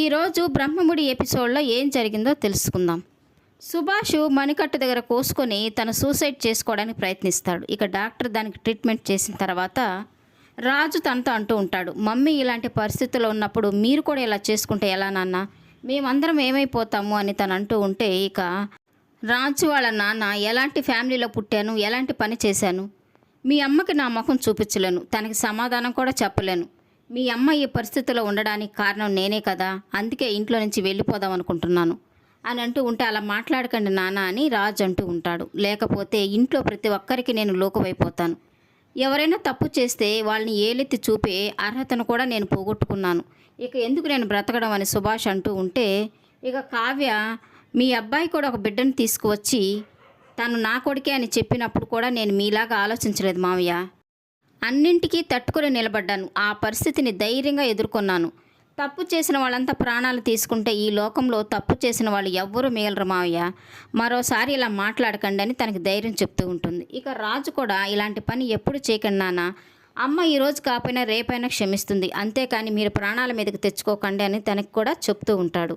ఈరోజు బ్రహ్మముడి ఎపిసోడ్లో ఏం జరిగిందో తెలుసుకుందాం. సుభాష్ మణికట్టు దగ్గర కోసుకొని తను సూసైడ్ చేసుకోవడానికి ప్రయత్నిస్తాడు. ఇక డాక్టర్ దానికి ట్రీట్మెంట్ చేసిన తర్వాత రాజు తనతో అంటూ ఉంటాడు, మమ్మీ ఇలాంటి పరిస్థితుల్లో ఉన్నప్పుడు మీరు కూడా ఇలా చేసుకుంటే ఎలా నాన్న, మేమందరం ఏమైపోతాము అని తను అంటూ ఉంటే, ఇక రాజు వాళ్ళ నాన్న ఎలాంటి ఫ్యామిలీలో పుట్టాను, ఎలాంటి పని చేశాను, మీ అమ్మకి నా ముఖం చూపించలేను, తనకి సమాధానం కూడా చెప్పలేను, మీ అమ్మ ఈ పరిస్థితిలో ఉండడానికి కారణం నేనే కదా, అందుకే ఇంట్లో నుంచి వెళ్ళిపోదాం అనుకుంటున్నాను అని అంటూ ఉంటే, అలా మాట్లాడకండి నాన్న అని రాజు అంటూ ఉంటాడు. లేకపోతే ఇంట్లో ప్రతి ఒక్కరికి నేను లోకువైపోతాను. ఎవరైనా తప్పు చేస్తే వాళ్ళని ఏలెత్తి చూపే అర్హతను కూడా నేను పోగొట్టుకున్నాను. ఇక ఎందుకు నేను బ్రతకడం అని సుభాష్ అంటూ ఉంటే, ఇక కావ్య మీ అబ్బాయి కూడా ఒక బిడ్డను తీసుకువచ్చి తను నా కొడుకే అని చెప్పినప్పుడు కూడా నేను మీలాగా ఆలోచించలేదు మావయ్య. అన్నింటికీ తట్టుకొని నిలబడ్డాను. ఆ పరిస్థితిని ధైర్యంగా ఎదుర్కొన్నాను. తప్పు చేసిన వాళ్ళంతా ప్రాణాలు తీసుకుంటే ఈ లోకంలో తప్పు చేసిన వాళ్ళు ఎవ్వరూ మిగలరు మావయ్య. మరోసారి ఇలా మాట్లాడకండి అని తనకి ధైర్యం చెప్తూ ఉంటుంది. ఇక రాజు కూడా ఇలాంటి పని ఎప్పుడు చేయకండి నాన్న, అమ్మ ఈరోజు కాకపోయినా రేపైనా క్షమిస్తుంది, అంతేకాని మీరు ప్రాణాల మీదకి తెచ్చుకోకండి అని తనకి కూడా చెప్తూ ఉంటాడు.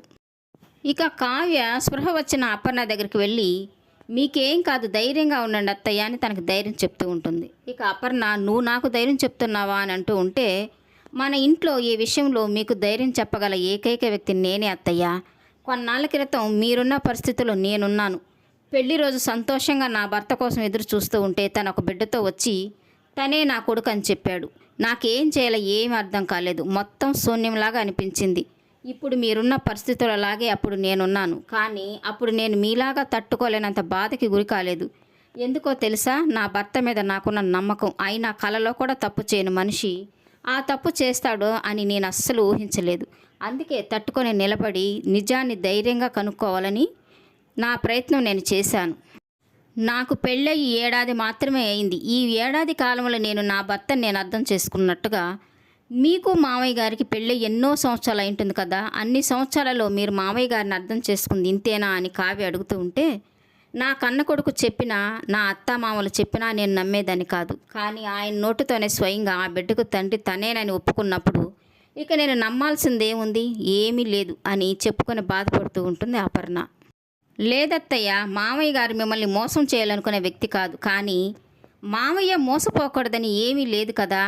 ఇక కావ్య స్పృహ వచ్చిన అపర్ణ దగ్గరికి వెళ్ళి, మీకేం కాదు ధైర్యంగా ఉండండి అత్తయ్య అని తనకు ధైర్యం చెప్తూ ఉంటుంది. ఇక అపర్ణ, నువ్వు నాకు ధైర్యం చెప్తున్నావా అని అంటూ ఉంటే, మన ఇంట్లో ఈ విషయంలో మీకు ధైర్యం చెప్పగల ఏకైక వ్యక్తి నేనే అత్తయ్య. కొన్నాళ్ళ క్రితం మీరున్న పరిస్థితుల్లో నేనున్నాను. పెళ్లి రోజు సంతోషంగా నా భర్త కోసం ఎదురు చూస్తూ ఉంటే తను ఒక బిడ్డతో వచ్చి తనే నా కొడుకు అని చెప్పాడు. నాకేం చేయాలో ఏమీ అర్థం కాలేదు, మొత్తం శూన్యంలాగా అనిపించింది. ఇప్పుడు మీరున్న పరిస్థితులలాగే అప్పుడు నేనున్నాను, కానీ అప్పుడు నేను మీలాగా తట్టుకోలేనంత బాధకి గురి కాలేదు. ఎందుకో తెలుసా, నా భర్త మీద నాకున్న నమ్మకం, అయినా కలలో కూడా తప్పు చేయని మనిషి ఆ తప్పు చేస్తాడో అని నేను అస్సలు ఊహించలేదు. అందుకే తట్టుకొని నిలబడి నిజాన్ని ధైర్యంగా కనుక్కోవాలని నా ప్రయత్నం నేను చేశాను. నాకు పెళ్ళయి ఏడాది మాత్రమే అయింది. ఈ ఏడాది కాలంలో నేను నా భర్తను నేను అర్థం చేసుకున్నట్టుగా మీకు మామయ్య గారికి పెళ్ళి ఎన్నో సంవత్సరాలు అయి ఉంటుంది కదా, అన్ని సంవత్సరాలలో మీరు మామయ్య గారిని అర్థం చేసుకుంది ఇంతేనా అని కావ్య అడుగుతూ ఉంటే, నా కన్న కొడుకు చెప్పినా, నా అత్తామామలు చెప్పినా నేను నమ్మేదాన్ని కాదు. కానీ ఆయన నోటితోనే స్వయంగా ఆ బిడ్డకు తండ్రి తనేనని ఒప్పుకున్నప్పుడు ఇక నేను నమ్మాల్సిందేముంది, ఏమీ లేదు అని చెప్పుకొని బాధపడుతూ ఉంటుంది అపర్ణ. లేదత్తయ్య, మామయ్య గారు మిమ్మల్ని మోసం చేయాలనుకునే వ్యక్తి కాదు, కానీ మామయ్య మోసపోకూడదని ఏమీ లేదు కదా.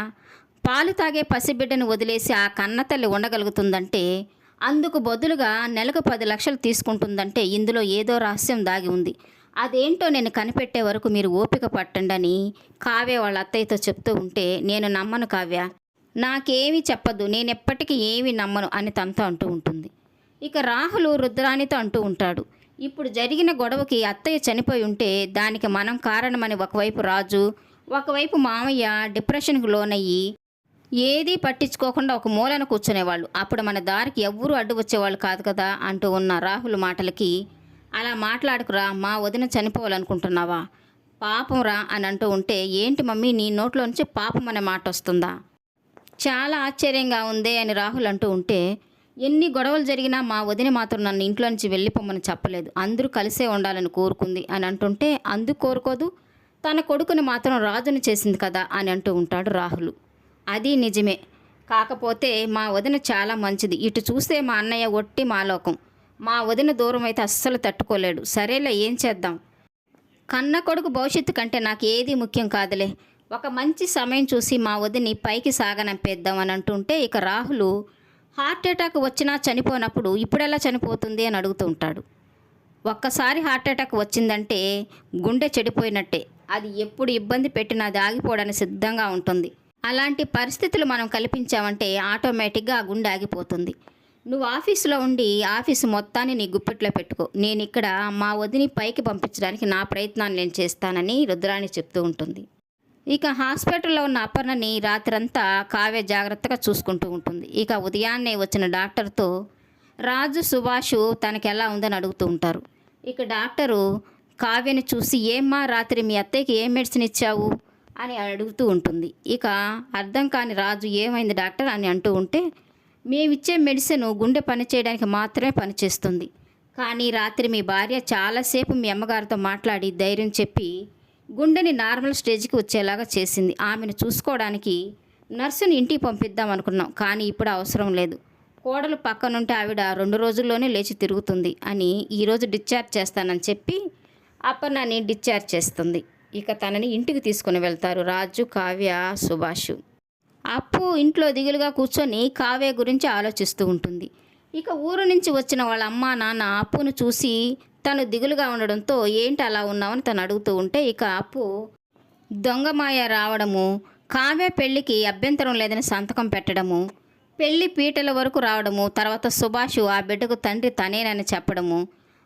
పాలు తాగే పసిబిడ్డను వదిలేసి ఆ కన్నతల్లి ఉండగలుగుతుందంటే, అందుకు బదులుగా నెలకు 10 లక్షలు తీసుకుంటుందంటే ఇందులో ఏదో రహస్యం దాగి ఉంది. అదేంటో నేను కనిపెట్టే వరకు మీరు ఓపిక పట్టండి అని కావ్య వాళ్ళ అత్తయ్యతో చెప్తూ ఉంటే, నేను నమ్మను కావ్య, నాకేమీ చెప్పదు, నేనెప్పటికీ ఏమీ నమ్మను అని తనతో అంటూ ఉంటుంది. ఇక రాహుల్ రుద్రాణితో అంటూ ఉంటాడు, ఇప్పుడు జరిగిన గొడవకి అత్తయ్య చనిపోయి ఉంటే దానికి మనం కారణమని ఒకవైపు రాజు, ఒకవైపు మామయ్య డిప్రెషన్కి లోనయ్యి ఏదీ పట్టించుకోకుండా ఒక మూలన కూర్చునేవాళ్ళు. అప్పుడు మన దారికి ఎవ్వరూ అడ్డు వచ్చేవాళ్ళు కాదు కదా అంటూ ఉన్న రాహుల్ మాటలకి, అలా మాట్లాడుకురా, మా వదిన చనిపోవాలనుకుంటున్నావా, పాపం రా అని అంటూ ఉంటే, ఏంటి మమ్మీ నీ నోట్లో నుంచి పాపం అనే మాట వస్తుందా, చాలా ఆశ్చర్యంగా ఉందే అని రాహుల్ అంటూ ఉంటే, ఎన్ని గొడవలు జరిగినా మా వదిన మాత్రం నన్ను ఇంట్లో నుంచి వెళ్ళిపోమని చెప్పలేదు, అందరూ కలిసే ఉండాలని కోరుకుంది అని అంటుంటే, అందుకు కోరుకోదు, తన కొడుకుని మాత్రం రాజుని చేసింది కదా అని అంటూ ఉంటాడు రాహుల్. అది నిజమే, కాకపోతే మా వదిన చాలా మంచిది, ఇటు చూస్తే మా అన్నయ్య ఒట్టి మాలోకం, మా వదిన దూరం అయితే అస్సలు తట్టుకోలేడు. సరేలే ఏం చేద్దాం, కన్న కొడుకు భవిష్యత్తు కంటే నాకు ఏది ముఖ్యం కాదులే, ఒక మంచి సమయం చూసి మా వదిని పైకి సాగనంపేద్దాం అని అంటుంటే, ఇక రాహుల్ హార్ట్ అటాక్ వచ్చినా చనిపోయినప్పుడు ఇప్పుడెలా చనిపోతుంది అని అడుగుతూ ఉంటాడు. ఒక్కసారి హార్ట్ అటాక్ వచ్చిందంటే గుండె చెడిపోయినట్టే, అది ఎప్పుడు ఇబ్బంది పెట్టినా అది ఆగిపోవడానికి సిద్ధంగా ఉంటుంది. అలాంటి పరిస్థితులు మనం కల్పించామంటే ఆటోమేటిక్గా ఆ గుండె ఆగిపోతుంది. నువ్వు ఆఫీసులో ఉండి ఆఫీసు మొత్తాన్ని నీ గుప్పిట్లో పెట్టుకో, నేను ఇక్కడ మా వదిని పైకి పంపించడానికి నా ప్రయత్నాన్ని నేను చేస్తానని రుద్రాణి చెప్తూ ఉంటుంది. ఇక హాస్పిటల్లో ఉన్న అపర్ణని రాత్రంతా కావ్య జాగ్రత్తగా చూసుకుంటూ ఉంటుంది. ఇక ఉదయాన్నే వచ్చిన డాక్టర్తో రాజు సుభాష్ తనకి ఎలా ఉందని అడుగుతూ ఉంటారు. ఇక డాక్టరు కావ్యని చూసి, ఏమ్మా రాత్రి మీ అత్తయ్యకి ఏం మెడిసిన్ ఇచ్చావు అని అడుగుతూ ఉంటుంది. ఇక అర్థం కాని రాజు, ఏమైంది డాక్టర్ అని అంటూ ఉంటే, మేమిచ్చే మెడిసిన్ గుండె పనిచేయడానికి మాత్రమే పనిచేస్తుంది, కానీ రాత్రి మీ భార్య చాలాసేపు మీ అమ్మగారితో మాట్లాడి ధైర్యం చెప్పి గుండెని నార్మల్ స్టేజ్కి వచ్చేలాగా చేసింది. ఆమెను చూసుకోవడానికి నర్సుని ఇంటికి పంపిద్దాం అనుకున్నాం, కానీ ఇప్పుడు అవసరం లేదు, కోడలు పక్కనుంటే ఆవిడ 2 రోజుల్లోనే లేచి తిరుగుతుంది అని ఈరోజు డిశ్చార్జ్ చేస్తానని చెప్పి అపర్ణని డిశ్చార్జ్ చేస్తుంది. ఇక తనని ఇంటికి తీసుకుని వెళ్తారు రాజు, కావ్య, సుభాష్. అప్పు ఇంట్లో దిగులుగా కూర్చొని కావ్య గురించి ఆలోచిస్తూ ఉంటుంది. ఇక ఊరు నుంచి వచ్చిన వాళ్ళ అమ్మ నాన్న అప్పును చూసి తను దిగులుగా ఉండడంతో ఏంటి అలా ఉన్నామని తను అడుగుతూ ఉంటే ఇక అప్పు దొంగమాయ రావడము, కావ్య పెళ్ళికి అభ్యంతరం లేదని సంతకం పెట్టడము, పెళ్లి పీటల వరకు రావడము, తర్వాత సుభాష్ ఆ బిడ్డకు తండ్రి తనేనని చెప్పడము,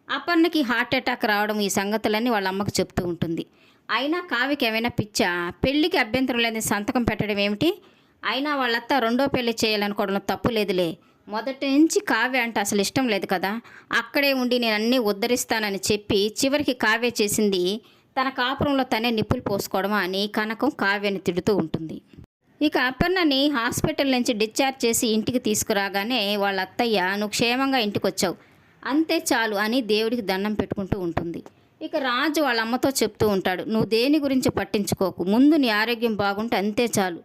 అపర్ణకి హార్ట్ అటాక్ రావడం, ఈ సంగతులన్నీ వాళ్ళ అమ్మకు చెప్తూ ఉంటుంది. అయినా కావ్యకి ఏమైనా పిచ్చా? పెళ్ళికి అభ్యంతరం లేదని సంతకం పెట్టడం ఏమిటి? అయినా వాళ్ళత్త రెండో పెళ్లి చేయాలనుకోవడంలో తప్పు లేదులే. మొదటి నుంచి కావ్య అంటే అసలు ఇష్టం లేదు కదా. అక్కడే ఉండి నేను అన్నీ ఉద్ధరిస్తానని చెప్పి చివరికి కావ్య చేసింది తన కాపురంలో తనే నిప్పులు పోసుకోవడమా అని కనకం కావ్యని తిడుతూ ఉంటుంది. ఇక అపర్ణని హాస్పిటల్ నుంచి డిశ్చార్జ్ చేసి ఇంటికి తీసుకురాగానే వాళ్ళ అత్తయ్య నువ్వు క్షేమంగా ఇంటికి వచ్చావు, అంతే చాలు అని దేవుడికి దండం పెట్టుకుంటూ ఉంటుంది. ఇక రాజు వాళ్ళ అమ్మతో చెప్తూ ఉంటాడు, నువ్వు దేని గురించి పట్టించుకోకు, ముందు నీ ఆరోగ్యం బాగుంటే అంతే చాలు,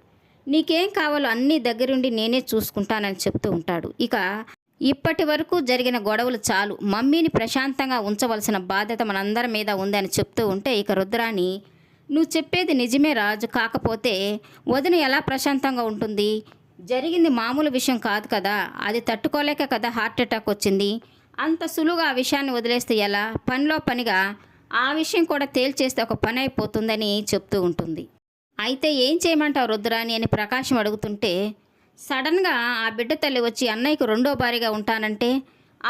నీకేం కావాలో అన్నీ దగ్గరుండి నేనే చూసుకుంటానని చెప్తూ ఉంటాడు. ఇక ఇప్పటి వరకు జరిగిన గొడవలు చాలు, మమ్మీని ప్రశాంతంగా ఉంచవలసిన బాధ్యత మనందరి మీద ఉందని చెప్తూ ఉంటే ఇక రుద్రాని నువ్వు చెప్పేది నిజమే రాజు, కాకపోతే వదిన ఎలా ప్రశాంతంగా ఉంటుంది? జరిగింది మామూలు విషయం కాదు కదా, అది తట్టుకోలేక కదా హార్ట్ అటాక్ వచ్చింది, అంత సులువుగా ఆ విషయాన్ని వదిలేస్తే ఎలా? పనిలో పనిగా ఆ విషయం కూడా తేల్చేస్తే ఒక పని అయిపోతుందని చెప్తూ ఉంటుంది. అయితే ఏం చేయమంటావు రుద్రాని అని ప్రకాశం అడుగుతుంటే సడన్గా ఆ బిడ్డ తల్లి వచ్చి అన్నయ్యకు రెండో భార్యగా ఉంటానంటే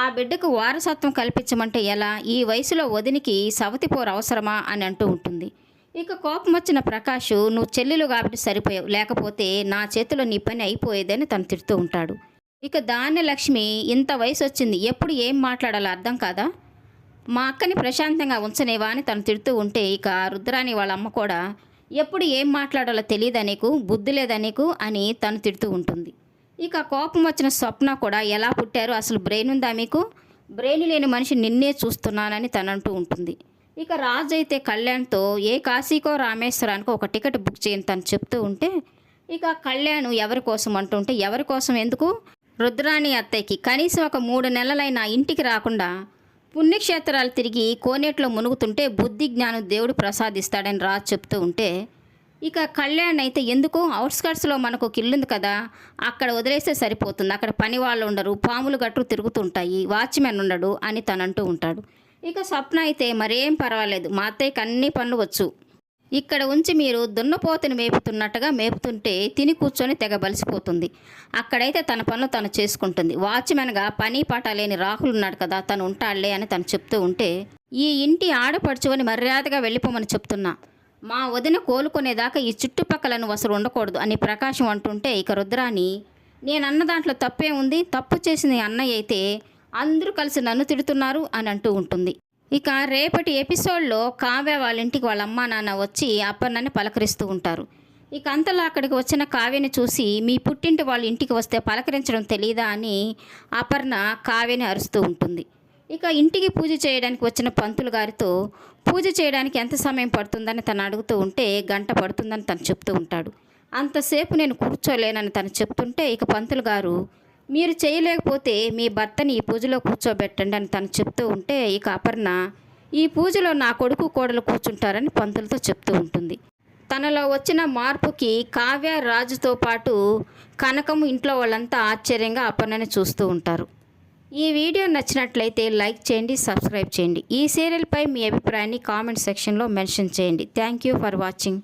ఆ బిడ్డకు వారసత్వం కల్పించమంటే ఎలా? ఈ వయసులో వదినికి సవతి పోరు అవసరమా అని అంటూ ఉంటుంది. ఇక కోపం వచ్చిన ప్రకాష్ నువ్వు చెల్లెలు కాబట్టి సరిపోయావు, లేకపోతే నా చేతిలో నీ పని అయిపోయేదని తను తిడుతూ ఉంటాడు. ఇక ధాన్యలక్ష్మి ఇంత వయసు వచ్చింది, ఎప్పుడు ఏం మాట్లాడాలో అర్థం కాదా? మా అక్కని ప్రశాంతంగా ఉంచనేవా అని తను తిడుతూ ఉంటే ఇక రుద్రాని వాళ్ళ అమ్మ కూడా ఎప్పుడు ఏం మాట్లాడాలో తెలియదా నీకు, బుద్ధి లేదా నీకు అని తను తిడుతూ ఉంటుంది. ఇక కోపం వచ్చిన స్వప్న కూడా ఎలా పుట్టారు, అసలు బ్రెయిన్ ఉందా మీకు? బ్రెయిన్ లేని మనిషి నిన్నే చూస్తున్నానని తనంటూ ఉంటుంది. ఇక రాజు అయితే కళ్యాణ్తో ఏ కాశీకో రామేశ్వరానికో ఒక టికెట్ బుక్ చేయని తను చెప్తూ ఉంటే ఇక కళ్యాణ్ ఎవరి కోసం అంటుంటే ఎవరి కోసం ఎందుకు? రుద్రాని అత్తయ్యకి కనీసం ఒక 3 నెలలైనా ఇంటికి రాకుండా పుణ్యక్షేత్రాలు తిరిగి కోనేట్లో మునుగుతుంటే బుద్ధి జ్ఞానం దేవుడు ప్రసాదిస్తాడని రాజు చెప్తూ ఉంటే ఇక కళ్యాణ్ అయితే ఎందుకు, అవుట్స్కట్స్లో మనకు ఒక ఇల్లుంది కదా, అక్కడ వదిలేస్తే సరిపోతుంది, అక్కడ పని వాళ్ళు ఉండరు, పాములు గట్టు తిరుగుతుంటాయి, వాచ్మెన్ ఉండడు అని తనంటూ ఉంటాడు. ఇక స్వప్న అయితే మరేం పర్వాలేదు, మా అత్తయ్యకి అన్ని పనులు వచ్చు, ఇక్కడ ఉంచి మీరు దున్నపోతుని మేపుతున్నట్టుగా మేపుతుంటే తిని కూర్చొని తెగ బలిసిపోతుంది, అక్కడైతే తన పనులు తను చేసుకుంటుంది, వాచ్మెన్గా పని పాట లేని రాహుల్ ఉన్నాడు కదా తను ఉంటాడులే అని తను చెప్తూ ఉంటే ఈ ఇంటి ఆడపడుచువని మర్యాదగా వెళ్ళిపోమని చెప్తున్నా, మా వదిన కోలుకునేదాకా ఈ చుట్టుపక్కల నువ్వు అసలు ఉండకూడదు అని ప్రకాశం అంటుంటే ఇక రుద్రాని నేనన్న దాంట్లో తప్పే ఉంది, తప్పు చేసింది అన్నయ్య అయితే అందరూ కలిసి నన్ను తిడుతున్నారు అని అంటూ ఉంటుంది. ఇక రేపటి ఎపిసోడ్లో కావ్య వాళ్ళ ఇంటికి వాళ్ళ అమ్మా నాన్న వచ్చి అపర్ణని పలకరిస్తూ ఉంటారు. ఇక అంతలో అక్కడికి వచ్చిన కావ్యని చూసి మీ పుట్టింటి వాళ్ళ ఇంటికి వస్తే పలకరించడం తెలీదా అని అపర్ణ కావ్యని అరుస్తూ ఉంటుంది. ఇక ఇంటికి పూజ చేయడానికి వచ్చిన పంతులు గారితో పూజ చేయడానికి ఎంత సమయం పడుతుందని తను అడుగుతూ ఉంటే గంట పడుతుందని తను చెప్తూ ఉంటాడు. అంతసేపు నేను కూర్చోలేనని తను చెప్తుంటే ఇక పంతులు గారు మీరు చేయలేకపోతే మీ భర్తని ఈ పూజలో కూర్చోబెట్టండి అని తను చెప్తూ ఉంటే ఇక అపర్ణ ఈ పూజలో నా కొడుకు కోడలు కూర్చుంటారని పంతులతో చెప్తూ ఉంటుంది. తనలో వచ్చిన మార్పుకి కావ్య రాజుతో పాటు కనకం ఇంట్లో వాళ్ళంతా ఆశ్చర్యంగా అపర్ణని చూస్తూ ఉంటారు. ఈ వీడియో నచ్చినట్లయితే లైక్ చేయండి, సబ్స్క్రైబ్ చేయండి. ఈ సీరియల్పై మీ అభిప్రాయాన్ని కామెంట్ సెక్షన్లో మెన్షన్ చేయండి. Thank you for watching.